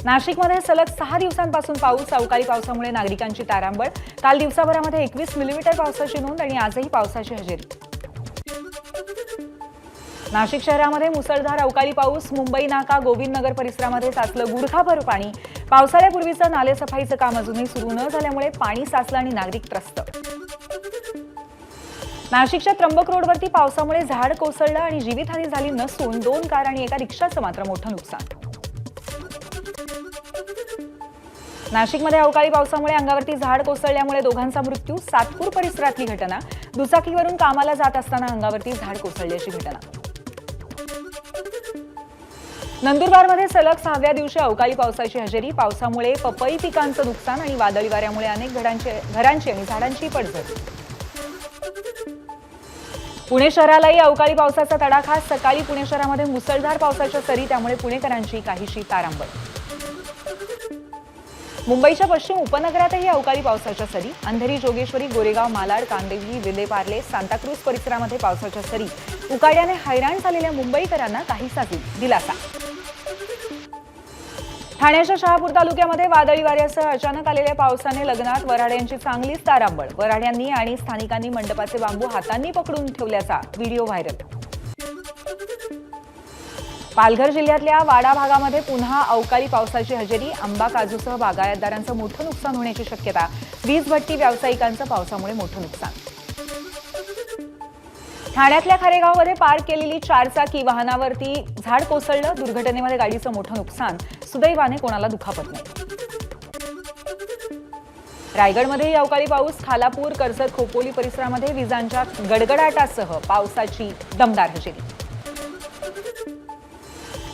नाशिकमध्ये सलग 6 दिवसांपासून पाऊस. अवकाळी पावसामुळे नागरिकांची तारांबळ. काल दिवसाभरामध्ये 21 मिलीमीटर पावसाची नोंद आणि आजही पावसाची हजेरी. नाशिक शहरामध्ये मुसळधार अवकाळी पाऊस. मुंबई नाका गोविंदनगर परिसरामध्ये साचलं गुडघाभर पाणी. पावसाळ्यापूर्वीचं नालेसफाईचं काम अजूनही सुरू न झाल्यामुळे पाणी साचलं आणि नागरिक त्रस्त. नाशिकच्या त्र्यंबक रोडवरती पावसामुळे झाड कोसळलं आणि जीवितहानी झाली नसून 2 कार आणि एका रिक्षाचं मात्र मोठं नुकसान. नाशिकमध्ये अवकाळी पावसामुळे अंगावरती झाड कोसळल्यामुळे दोघांचा मृत्यू. सातपूर परिसरातली घटना. दुचाकीवरून कामाला जात असताना अंगावरती झाड कोसळल्याची घटना. नंदुरबारमध्ये सलग 6व्या दिवशी अवकाळी पावसाची हजेरी. पावसामुळे पपई पिकांचं नुकसान आणि वादळी वाऱ्यामुळे अनेक घरांची आणि झाडांची पडझड. पुणे शहरालाही अवकाळी पावसाचा तडाखा. सकाळी पुणे शहरामध्ये मुसळधार पावसाच्या सरी. त्यामुळे पुणेकरांची काहीशी तारांबळ. मुंबईच्या पश्चिम उपनगरातही अवकाळी पावसाच्या सरी. अंधेरी, जोगेश्वरी, गोरेगाव, मालाड, कांदिवली, विलेपार्ले, सांताक्रूज परिसरामध्ये पावसाच्या सरी. उकाड्याने हैराण झालेल्या मुंबईकरांना काहीसा दिलासा. ठाण्याच्या शहापूर तालुक्यामध्ये वादळी वाऱ्यासह अचानक आलेल्या पावसाने लग्नात वऱ्हाड्यांची चांगलीच तारांबळ. वऱ्हाड्यांनी आणि स्थानिकांनी मंडपाचे बांबू हातांनी पकडून ठेवल्याचा व्हिडिओ व्हायरल. पालघर जिल्ह्यातल्या वाडा भागामध्ये पुन्हा अवकाळी पावसाची हजेरी. आंबा काजूसह बागायतदारांचं मोठं नुकसान होण्याची शक्यता. वीज भट्टी व्यावसायिकांचं पावसामुळे मोठं नुकसान. ठाण्यातल्या खारेगावमध्ये पार्क केलेली 4 चाकी वाहनावरती झाड कोसळलं. दुर्घटनेमध्ये गाडीचं मोठं नुकसान. सुदैवाने कोणाला दुखापत नाही. रायगडमध्येही अवकाळी पाऊस. खालापूर, कर्जत, खोपोली परिसरामध्ये विजांच्या गडगडाटासह पावसाची दमदार हजेरी.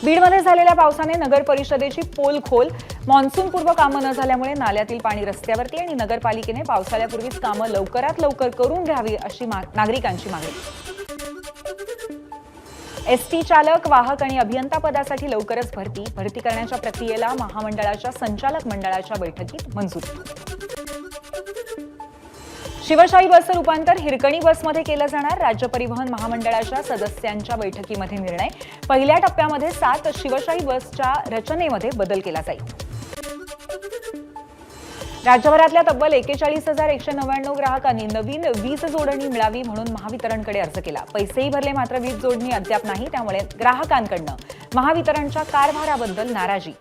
बीडमध्ये झालेल्या पावसाने नगर परिषदेची पोलखोल. मान्सूनपूर्व कामं न झाल्यामुळे नाल्यातील पाणी रस्त्यावरती आणि नगरपालिकेने पावसाळ्यापूर्वीच कामं लवकरात लवकर करून घ्यावी अशी नागरिकांची मागणी. एसटी चालक, वाहक आणि अभियंता पदासाठी लवकरच भरती करण्याच्या प्रक्रियेला महामंडळाच्या संचालक मंडळाच्या बैठकीत मंजुरी. शिवशाही बसचं रूपांतर हिरकणी बसमध्ये केलं जाणार. राज्य परिवहन महामंडळाच्या सदस्यांच्या बैठकीमध्ये निर्णय. पहिल्या टप्प्यामध्ये 7 शिवशाही बसच्या रचनेमध्ये बदल केला जाईल. राज्यभरातल्या तब्बल 41,199 ग्राहकांनी नवीन वीज जोडणी मिळावी म्हणून महावितरणकडे अर्ज केला. पैसेही भरले मात्र वीज जोडणी अद्याप नाही. त्यामुळे ग्राहकांकडनं महावितरणच्या कारभाराबद्दल नाराजी.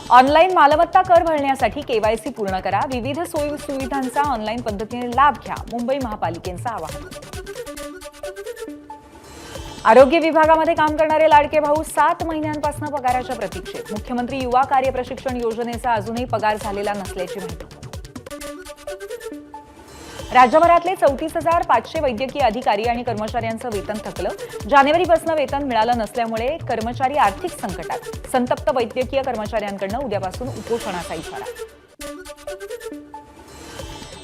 ऑनलाईन मालमत्ता कर भरण्यासाठी केवायसी पूर्ण करा. विविध सोयी सुविधांचा ऑनलाईन पद्धतीने लाभ घ्या. मुंबई महापालिकेचं आवाहन. आरोग्य विभागामध्ये काम करणारे लाडके भाऊ 7 महिन्यांपासून पगाराच्या प्रतीक्षेत. मुख्यमंत्री युवा कार्य प्रशिक्षण योजनेचा अजूनही पगार झालेला नसल्याची माहिती. राज्यभरातले 34,500 वैद्यकीय अधिकारी आणि कर्मचाऱ्यांचं वेतन थकलं. जानेवारीपासून वेतन मिळालं नसल्यामुळे कर्मचारी आर्थिक संकटात. संतप्त वैद्यकीय कर्मचाऱ्यांकडून उद्यापासून उपोषणाचा इशारा.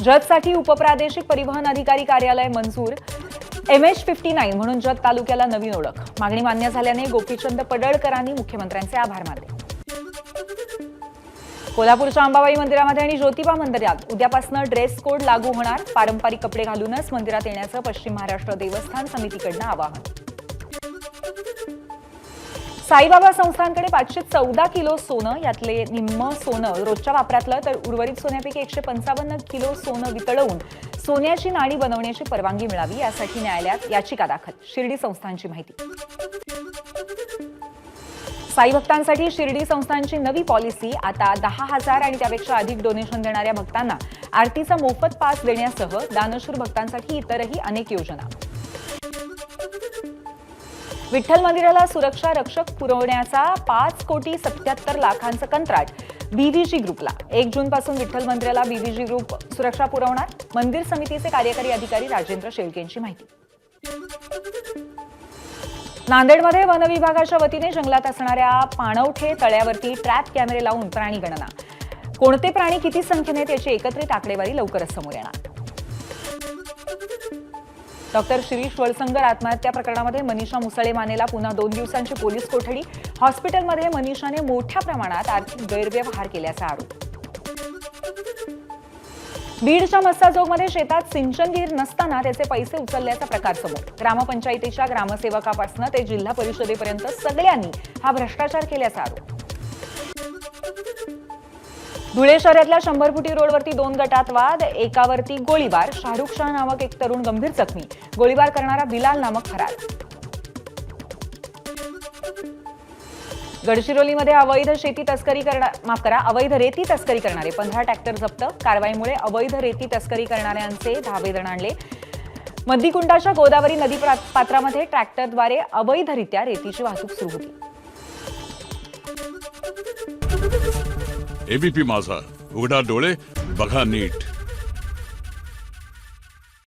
जतसाठी उपप्रादेशिक परिवहन अधिकारी कार्यालय मंजूर. MH59 म्हणून जत तालुक्याला नवीन ओळख. मागणी मान्य झाल्याने गोपीचंद पडळकरांनी मुख्यमंत्र्यांचे आभार मानले. कोल्हापूरच्या अंबाबाई मंदिरामध्ये आणि ज्योतिबा मंदिरात उद्यापासून ड्रेस कोड लागू होणार. पारंपरिक कपडे घालूनच मंदिरात येण्याचं पश्चिम महाराष्ट्र देवस्थान समितीकडनं आवाहन. साईबाबा संस्थानकडे 514 किलो सोनं. यातले निम्म सोनं रोजच्या वापरातलं तर उर्वरित सोन्यापैकी 155 किलो सोनं वितळवून सोन्याची नाणी बनवण्याची परवानगी मिळावी यासाठी न्यायालयात याचिका दाखल. शिर्डी संस्थानची माहिती. साई भक्तांसाठी शिर्डी संस्थानची नवी पॉलिसी. आता 10,000 आणि त्यापेक्षा अधिक डोनेशन देणाऱ्या भक्तांना आरतीचा मोफत पास देण्यासह दानशूर भक्तांसाठी इतरही अनेक योजना. विठ्ठल मंदिराला सुरक्षा रक्षक पुरवण्याचा 5,77,00,000चं कंत्राट बीव्हीजी ग्रुपला. 1 जूनपासून विठ्ठल मंदिराला बीव्हीजी ग्रुप सुरक्षा पुरवणार. मंदिर समितीचे कार्यकारी अधिकारी राजेंद्र शेळकेंची माहिती. नांदेडमध्ये वन विभागाच्या वतीने जंगलात असणाऱ्या पाणवठे तळ्यावरती ट्रॅप कॅमेरे लावून प्राणी गणना. कोणते प्राणी किती संख्येने आहेत याची एकत्रित आकडेवारी लवकरच समोर येणार. डॉक्टर शिरीष वळसंगर आत्महत्या प्रकरणामध्ये मनीषा मुसळे मानेला पुन्हा 2 दिवसांची पोलीस कोठडी. हॉस्पिटलमध्ये मनीषाने मोठ्या प्रमाणात आर्थिक गैरव्यवहार केल्याचा आरोप. बीडच्या मस्साजोगमध्ये शेतात सिंचन विहीर नसताना त्याचे पैसे उचलल्याचा प्रकार समोर. ग्रामपंचायतीच्या ग्रामसेवकापासून ते जिल्हा परिषदेपर्यंत सगळ्यांनी हा भ्रष्टाचार केल्याचा आरोप. धुळे शहरातल्या 100 फुटी रोडवरती 2 गटात वाद, एकावरती गोळीबार. शाहरुख शाह नामक एक तरुण गंभीर जखमी, गोळीबार करणारा बिलाल नामक फरार. गडचिरोलीमध्ये अवैध रेती तस्करी करणारे 15 ट्रॅक्टर जप्त. कारवाईमुळे अवैध रेती तस्करी करणाऱ्यांचे धाबे दणाणले. मद्दीकुंडाच्या गोदावरी नदी पात्रामध्ये ट्रॅक्टरद्वारे अवैधरित्या रेतीची वाहतूक सुरू होती. एबीपी माझा, उघडा डोळे बघा नीट.